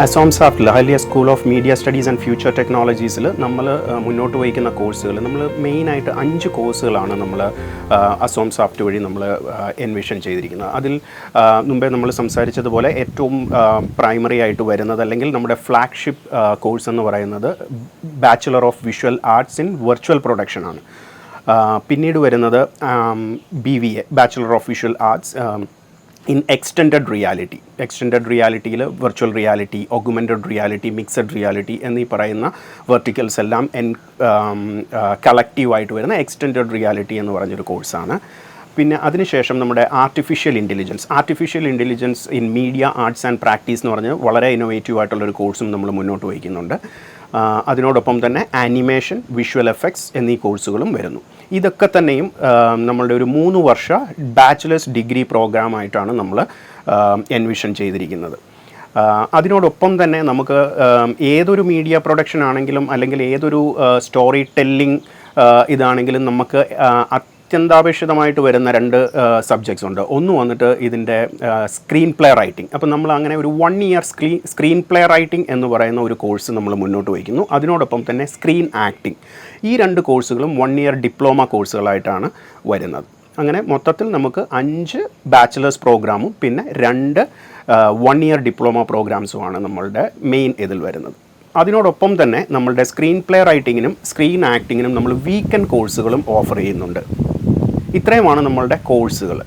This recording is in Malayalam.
അസോംസാഫ്റ്റ് ലഹലിയ school of media studies and future ടെക്നോളജീസിൽ നമ്മൾ മുന്നോട്ട് വയ്ക്കുന്ന കോഴ്സുകൾ നമ്മൾ മെയിനായിട്ട് 5 കോഴ്സുകളാണ് നമ്മൾ അസോംസാഫ്റ്റ് വഴി നമ്മൾ എൻവിഷൻ ചെയ്തിരിക്കുന്നത്. അതിൽ മുമ്പേ നമ്മൾ സംസാരിച്ചതുപോലെ ഏറ്റവും പ്രൈമറി ആയിട്ട് വരുന്നത് അല്ലെങ്കിൽ നമ്മുടെ ഫ്ലാഗ്ഷിപ്പ് കോഴ്സ് എന്ന് പറയുന്നത് bachelor of visual arts in virtual പ്രൊഡക്ഷനാണ്. പിന്നീട് വരുന്നത് BVA bachelor of visual arts in extended റിയാലിറ്റിയിൽ virtual reality, augmented reality, mixed reality എന്നീ പറയുന്ന വെർട്ടിക്കൽസ് എല്ലാം കളക്റ്റീവായിട്ട് വരുന്ന എക്സ്റ്റെൻഡഡ് റിയാലിറ്റി എന്ന് പറഞ്ഞൊരു കോഴ്സാണ്. പിന്നെ അതിനുശേഷം നമ്മുടെ artificial intelligence in media arts and practice എന്ന് പറഞ്ഞ് വളരെ ഇന്നോവേറ്റീവ് ആയിട്ടുള്ളൊരു കോഴ്സും നമ്മൾ മുന്നോട്ട് വയ്ക്കുന്നുണ്ട്. അതിനോടൊപ്പം തന്നെ ആനിമേഷൻ, വിഷ്വൽ എഫക്ട്സ് എന്നീ കോഴ്സുകളും വരുന്നു. ഇതൊക്കെ തന്നെയും നമ്മളുടെ ഒരു 3 വർഷ ബാച്ചിലേഴ്സ് ഡിഗ്രി പ്രോഗ്രാമായിട്ടാണ് നമ്മൾ എൻവിഷൻ ചെയ്തിരിക്കുന്നത്. അതിനോടൊപ്പം തന്നെ നമുക്ക് ഏതൊരു മീഡിയ പ്രൊഡക്ഷൻ ആണെങ്കിലും അല്ലെങ്കിൽ ഏതൊരു സ്റ്റോറി ടെല്ലിംഗ് ഇതാണെങ്കിലും നമുക്ക് അത്യന്താപേക്ഷിതമായിട്ട് വരുന്ന 2 സബ്ജക്ട്സ് ഉണ്ട്. ഒന്ന് വന്നിട്ട് ഇതിൻ്റെ സ്ക്രീൻ പ്ലേ റൈറ്റിംഗ്. അപ്പോൾ നമ്മൾ അങ്ങനെ ഒരു 1 ഇയർ സ്ക്രീൻ പ്ലേ റൈറ്റിംഗ് എന്ന് പറയുന്ന ഒരു കോഴ്സ് നമ്മൾ മുന്നോട്ട് വയ്ക്കുന്നു. അതിനോടൊപ്പം തന്നെ സ്ക്രീൻ ആക്ടിംഗ്. ഈ 2 കോഴ്സുകളും 1 ഇയർ ഡിപ്ലോമ കോഴ്സുകളായിട്ടാണ് വരുന്നത്. അങ്ങനെ മൊത്തത്തിൽ നമുക്ക് 5 ബാച്ചിലേഴ്സ് പ്രോഗ്രാമും പിന്നെ 2 1 ഇയർ ഡിപ്ലോമ പ്രോഗ്രാംസുമാണ് നമ്മളുടെ മെയിൻ ഇതിൽ വരുന്നത്. അതിനോടൊപ്പം തന്നെ നമ്മളുടെ സ്ക്രീൻ പ്ലേ റൈറ്റിങ്ങിനും സ്ക്രീൻ ആക്ടിങ്ങിനും നമ്മൾ വീക്കെൻഡ് കോഴ്സുകളും ഓഫർ ചെയ്യുന്നുണ്ട്. ഇത്രയുമാണ് നമ്മളുടെ കോഴ്സുകൾ.